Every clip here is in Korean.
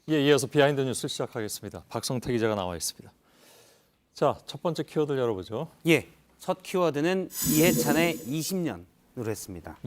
이어서 비하인드 뉴스 시작하겠습니다. 박성태 기자가 나와 있습니다. 자, 첫 번째 키워드를 열어보죠. 첫 키워드는 이해찬의 20년으로 했습니다.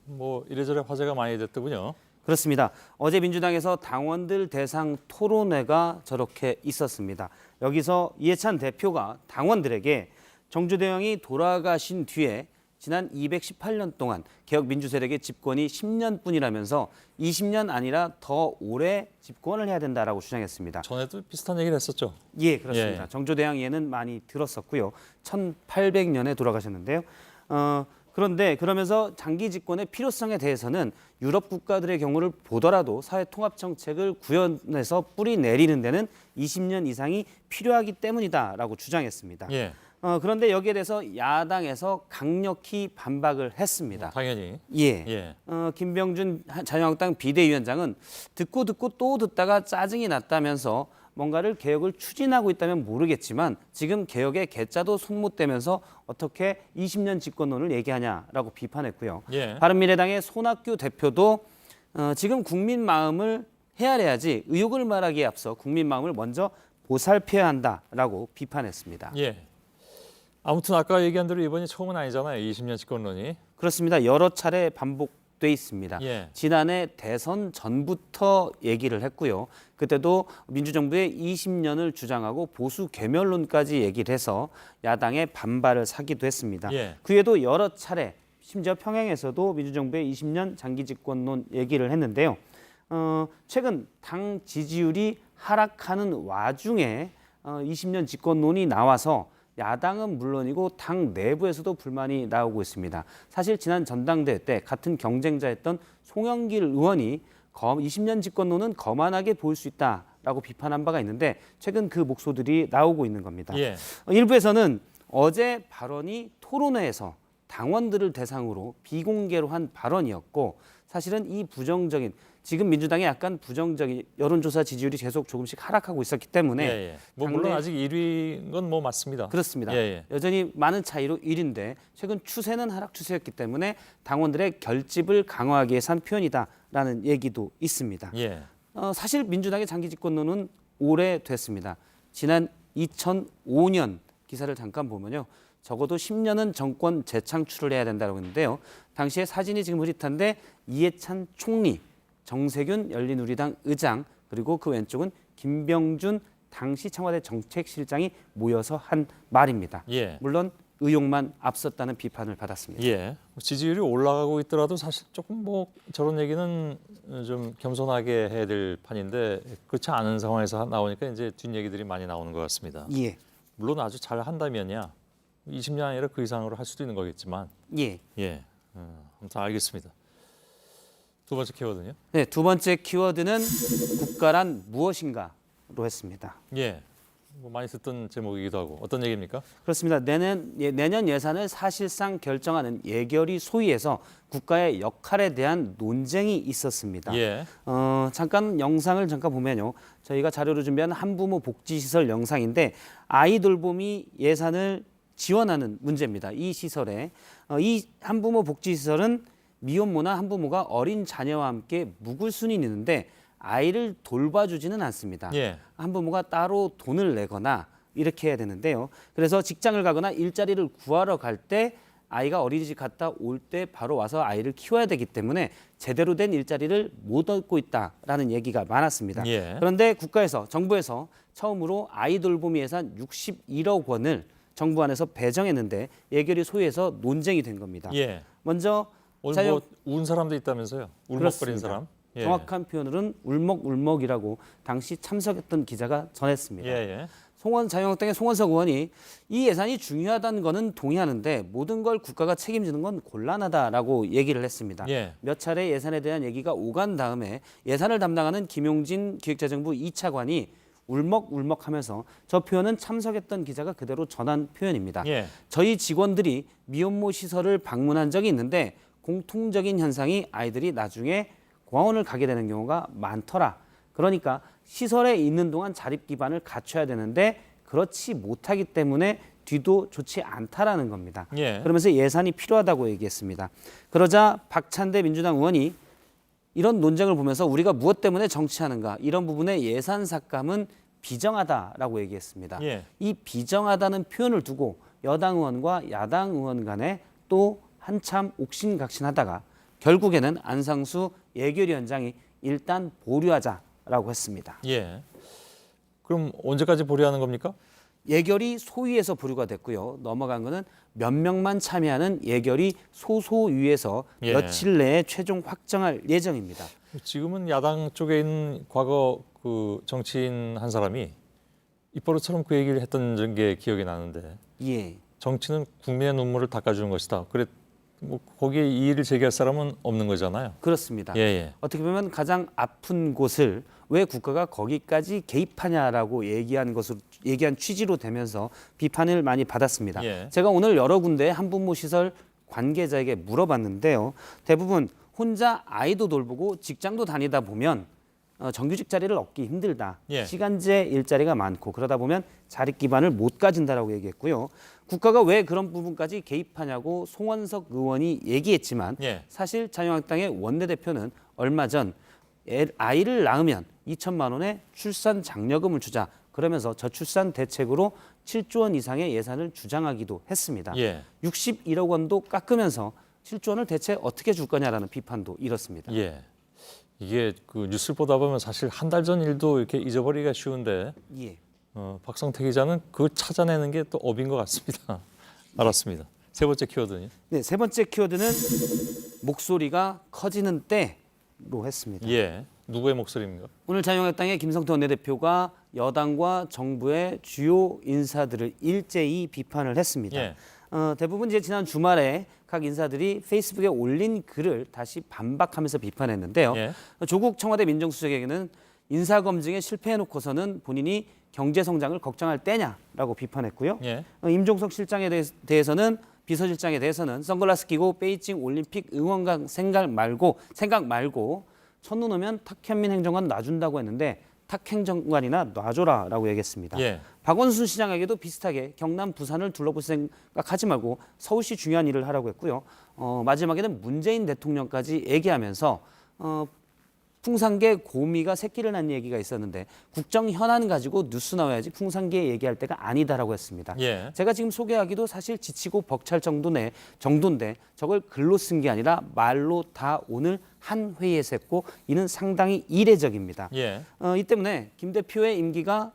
뭐 이래저래 화제가 많이 됐더군요. 그렇습니다. 어제 민주당에서 당원들 대상 토론회가 저렇게 있었습니다. 여기서 이해찬 대표가 당원들에게 정주대왕이 돌아가신 뒤에 지난 218년 동안 개혁 민주 세력의 집권이 10년뿐이라면서 20년 아니라 더 오래 집권을 해야 된다라고 주장했습니다. 전에도 비슷한 얘기를 했었죠. 그렇습니다. 정조대왕 예는 많이 들었었고요. 1800년에 돌아가셨는데요. 그런데 그러면서 장기 집권의 필요성에 대해서는 유럽 국가들의 경우를 보더라도 사회 통합 정책을 구현해서 뿌리 내리는 데는 20년 이상이 필요하기 때문이다라고 주장했습니다. 그런데 여기에 대해서 야당에서 강력히 반박을 했습니다. 당연히. 김병준 자유한국당 비대위원장은 듣고 또 듣다가 짜증이 났다면서 뭔가를 개혁을 추진하고 있다면 모르겠지만 지금 개혁의 개짜도 손 못 대면서 어떻게 20년 집권론을 얘기하냐라고 비판했고요. 바른미래당의 손학규 대표도 지금 국민 마음을 헤아려야지 의혹을 말하기에 앞서 국민 마음을 먼저 보살펴야 한다라고 비판했습니다. 아무튼 아까 얘기한 대로 이번이 처음은 아니잖아요. 20년 집권론이. 그렇습니다. 여러 차례 반복돼 있습니다. 지난해 대선 전부터 얘기를 했고요. 그때도 민주정부의 20년을 주장하고 보수 괴멸론까지 얘기를 해서 야당의 반발을 사기도 했습니다. 그 외에도 여러 차례 심지어 평양에서도 민주정부의 20년 장기 집권론 얘기를 했는데요. 최근 당 지지율이 하락하는 와중에 20년 집권론이 나와서 야당은 물론이고 당 내부에서도 불만이 나오고 있습니다. 사실 지난 전당대회 때 같은 경쟁자였던 송영길 의원이 20년 집권론은 거만하게 보일 수 있다라고 비판한 바가 있는데 최근 그 목소들이 나오고 있는 겁니다. 일부에서는 어제 발언이 토론회에서 당원들을 대상으로 비공개로 한 발언이었고 사실은 이 부정적인 지금 민주당의 약간 부정적인 여론조사 지지율이 계속 조금씩 하락하고 있었기 때문에 물론 아직 1위인 건 뭐 맞습니다. 그렇습니다. 여전히 많은 차이로 1위인데 최근 추세는 하락 추세였기 때문에 당원들의 결집을 강화하기 위해서 한 표현이다라는 얘기도 있습니다. 사실 민주당의 장기 집권론은 오래됐습니다. 지난 2005년 기사를 잠깐 보면요. 적어도 10년은 정권 재창출을 해야 된다고 했는데요. 당시에 사진이 지금 흐릿한데 이해찬 총리, 정세균 열린우리당 의장 그리고 그 왼쪽은 김병준 당시 청와대 정책실장이 모여서 한 말입니다. 물론 의혹만 앞섰다는 비판을 받았습니다. 지지율이 올라가고 있더라도 사실 조금 뭐 저런 얘기는 좀 겸손하게 해야 될 판인데 그렇지 않은 상황에서 나오니까 이제 뒷얘기들이 많이 나오는 것 같습니다. 물론 아주 잘 한다면야 20년 아니라 그 이상으로 할 수도 있는 거겠지만 아무튼 알겠습니다. 두 번째 키워드는요? 두 번째 키워드는 국가란 무엇인가로 했습니다. 뭐 많이 듣던 제목이기도 하고 어떤 얘기입니까? 그렇습니다. 내년 예산을 사실상 결정하는 예결위 소위에서 국가의 역할에 대한 논쟁이 있었습니다. 잠깐 영상을 보면요. 저희가 자료로 준비한 한부모 복지시설 영상인데 아이 돌보미 예산을 지원하는 문제입니다. 이 시설에 이 한부모 복지시설은 미혼모나 한부모가 어린 자녀와 함께 묵을 수는 있는데 아이를 돌봐주지는 않습니다. 한부모가 따로 돈을 내거나 이렇게 해야 되는데요. 그래서 직장을 가거나 일자리를 구하러 갈 때 아이가 어린이집 갔다 올 때 바로 와서 아이를 키워야 되기 때문에 제대로 된 일자리를 못 얻고 있다라는 얘기가 많았습니다. 그런데 정부에서 처음으로 아이 돌보미 예산 61억 원을 정부 안에서 배정했는데 예결위 소위에서 논쟁이 된 겁니다. 먼저 오늘 운 사람도 있다면서요? 울먹거린 사람? 정확한 표현으로는 울먹울먹이라고 당시 참석했던 기자가 전했습니다. 자유한국당의 송원석 의원이 이 예산이 중요하다는 거는 동의하는데 모든 걸 국가가 책임지는 건 곤란하다라고 얘기를 했습니다. 몇 차례 예산에 대한 얘기가 오간 다음에 예산을 담당하는 김용진 기획재정부 2차관이 울먹울먹하면서 저 표현은 참석했던 기자가 그대로 전한 표현입니다. 저희 직원들이 미혼모 시설을 방문한 적이 있는데 공통적인 현상이 아이들이 나중에 공원을 가게 되는 경우가 많더라. 그러니까 시설에 있는 동안 자립 기반을 갖춰야 되는데 그렇지 못하기 때문에 뒤도 좋지 않다라는 겁니다. 예. 그러면서 예산이 필요하다고 얘기했습니다. 그러자 박찬대 민주당 의원이 이런 논쟁을 보면서 우리가 무엇 때문에 정치하는가 이런 부분의 예산 삭감은 비정하다라고 얘기했습니다. 예. 이 비정하다는 표현을 두고 여당 의원과 야당 의원 간에 또 한참 옥신각신하다가 결국에는 안상수 예결위원장이 일단 보류하자라고 했습니다. 예. 그럼 언제까지 보류하는 겁니까? 예결위 소위에서 보류가 됐고요. 넘어간 거는 몇 명만 참여하는 예결위 소소위에서 예. 며칠 내에 최종 확정할 예정입니다. 지금은 야당 쪽에 있는 과거 그 정치인 한 사람이 입버릇처럼 그 얘기를 했던 게 기억이 나는데 예. 정치는 국민의 눈물을 닦아주는 것이다. 그래 뭐 거기에 이의를 제기할 사람은 없는 거잖아요. 그렇습니다. 예, 예. 어떻게 보면 가장 아픈 곳을 왜 국가가 거기까지 개입하냐라고 얘기한 취지로 되면서 비판을 많이 받았습니다. 예. 제가 오늘 여러 군데 한부모 시설 관계자에게 물어봤는데요. 대부분 혼자 아이도 돌보고 직장도 다니다 보면 정규직 자리를 얻기 힘들다. 예. 시간제 일자리가 많고 그러다 보면 자립 기반을 못 가진다라고 얘기했고요. 국가가 왜 그런 부분까지 개입하냐고 송원석 의원이 얘기했지만 예. 사실 자유한국당의 원내대표는 얼마 전 아이를 낳으면 2천만 원의 출산 장려금을 주자. 그러면서 저출산 대책으로 7조 원 이상의 예산을 주장하기도 했습니다. 예. 61억 원도 깎으면서 7조 원을 대체 어떻게 줄 거냐라는 비판도 이렇습니다. 예. 이게 그 뉴스를 보다 보면 사실 한 달 전 일도 이렇게 잊어버리기가 쉬운데 예. 박성태 기자는 그걸 찾아내는 게 또 업인 것 같습니다. 알았습니다. 세 번째 키워드는? 네, 세 번째 키워드는 목소리가 커지는 때로 했습니다. 예. 누구의 목소리입니까? 오늘 자유한국당의 김성태 원내대표가 여당과 정부의 주요 인사들을 일제히 비판을 했습니다. 예. 대부분 이제 지난 주말에 각 인사들이 페이스북에 올린 글을 다시 반박하면서 비판했는데요. 예. 조국 청와대 민정수석에게는 인사검증에 실패해놓고서는 본인이 경제성장을 걱정할 때냐라고 비판했고요. 예. 임종석 실장에 대해서는 비서실장에 대해서는 선글라스 끼고 베이징 올림픽 응원가 생각 말고 첫눈 오면 탁현민 행정관 놔준다고 했는데 탁 행정관이나 놔줘라라고 얘기했습니다. 예. 박원순 시장에게도 비슷하게 경남, 부산을 둘러볼 생각하지 말고 서울시 중요한 일을 하라고 했고요. 마지막에는 문재인 대통령까지 얘기하면서 풍산개 고미가 새끼를 낳는 얘기가 있었는데 국정 현안 가지고 뉴스 나와야지 풍산개 얘기할 때가 아니다라고 했습니다. 예. 제가 지금 소개하기도 사실 지치고 벅찰 정도인데 저걸 글로 쓴 게 아니라 말로 다 오늘 한 회의에서 했고 이는 상당히 이례적입니다. 예. 이 때문에 김 대표의 임기가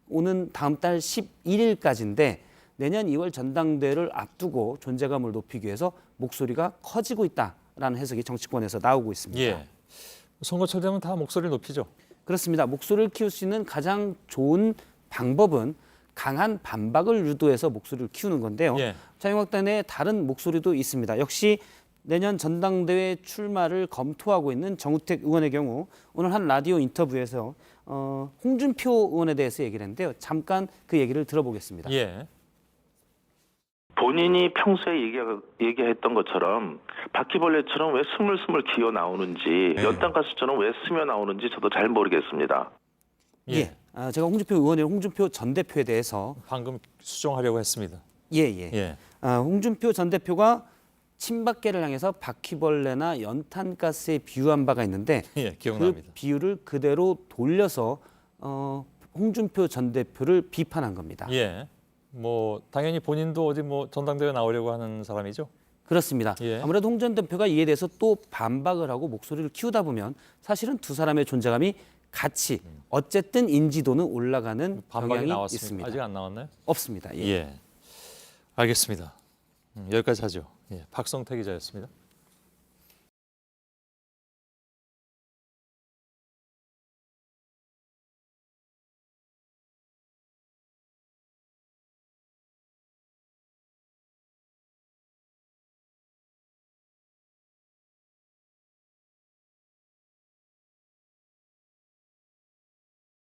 오는 다음 달 11일까지인데 내년 2월 전당대회를 앞두고 존재감을 높이기 위해서 목소리가 커지고 있다라는 해석이 정치권에서 나오고 있습니다. 예. 선거철 되면 다 목소리를 높이죠. 그렇습니다. 목소리를 키울 수 있는 가장 좋은 방법은 강한 반박을 유도해서 목소리를 키우는 건데요. 예. 자유한국당 내 다른 목소리도 있습니다. 역시 내년 전당대회 출마를 검토하고 있는 정우택 의원의 경우 오늘 한 라디오 인터뷰에서 홍준표 의원에 대해서 얘기를 했는데요. 잠깐 그 얘기를 들어보겠습니다. 예. 본인이 평소에 얘기했던 것처럼 바퀴벌레처럼 왜 스물스물 기어 나오는지 연탄 가스처럼 왜 스며 나오는지 저도 잘 모르겠습니다. 예. 제가 홍준표 전 대표에 대해서 방금 수정하려고 했습니다. 예. 홍준표 전 대표가 친박계를 향해서 바퀴벌레나 연탄가스에 비유한 바가 있는데 예, 기억납니다. 그 비유를 그대로 돌려서 홍준표 전 대표를 비판한 겁니다. 예. 뭐 당연히 본인도 어디 뭐 전당대회 나오려고 하는 사람이죠. 그렇습니다. 예. 아무래도 홍 전 대표가 이에 대해서 또 반박을 하고 목소리를 키우다 보면 사실은 두 사람의 존재감이 같이 어쨌든 인지도는 올라가는 반박이 경향이 나왔습니다. 있습니다. 아직 안 나왔나요? 없습니다. 예. 예. 알겠습니다. 여기까지 하죠. 예. 박성태 기자였습니다.